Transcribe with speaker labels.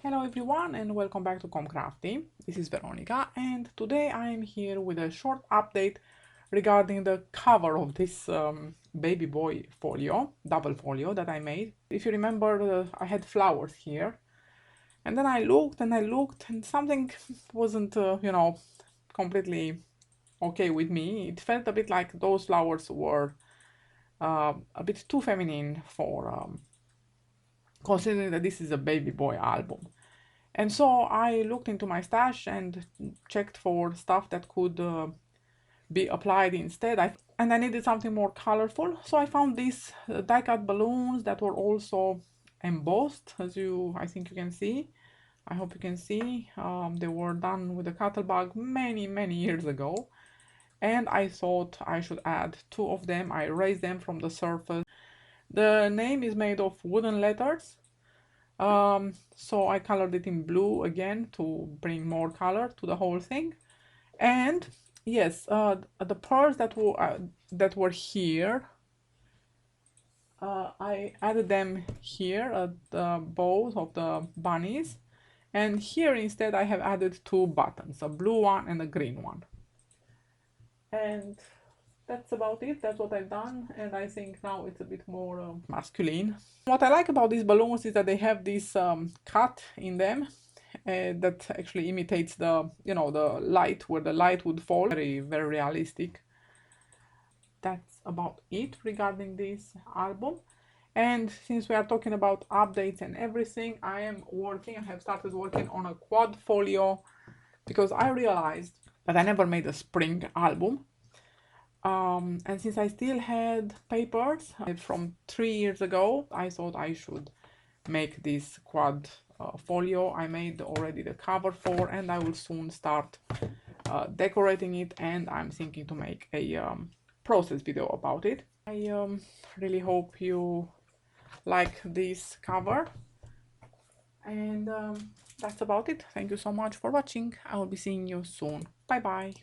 Speaker 1: Hello everyone and welcome back to Crafty. This is Veronica and today I am here with a short update regarding the cover of this baby boy folio, double folio that I made. If you remember, I had flowers here and then I looked and something wasn't, completely okay with me. It felt a bit like those flowers were a bit too feminine for considering that this is a baby boy album. And so I looked into my stash and checked for stuff that could be applied instead. And I needed something more colorful, so I found these die-cut balloons that were also embossed, as I think you can see. I hope you can see. They were done with a cuttle bug many years ago, and I thought I should add two of them. I erased them from the surface. The name is made of wooden letters. So I colored it in blue again to bring more color to the whole thing. And yes, the pearls that were here, I added them here at the bows of the bunnies, and here instead I have added two buttons, a blue one and a green one. And that's about it. That's what I've done, and I think now it's a bit more masculine. What I like about these balloons is that they have this cut in them that actually imitates the the light, where the light would fall. Very realistic. That's about it regarding this album. And since we are talking about updates and everything, I have started working on a quad folio because I realized that I never made a spring album. And since I still had papers from 3 years ago, I thought I should make this quad folio. I made already the cover for, and I will soon start decorating it, and I'm thinking to make a process video about it. I really hope you like this cover, and that's about it. Thank you so much for watching. I will be seeing you soon. Bye bye.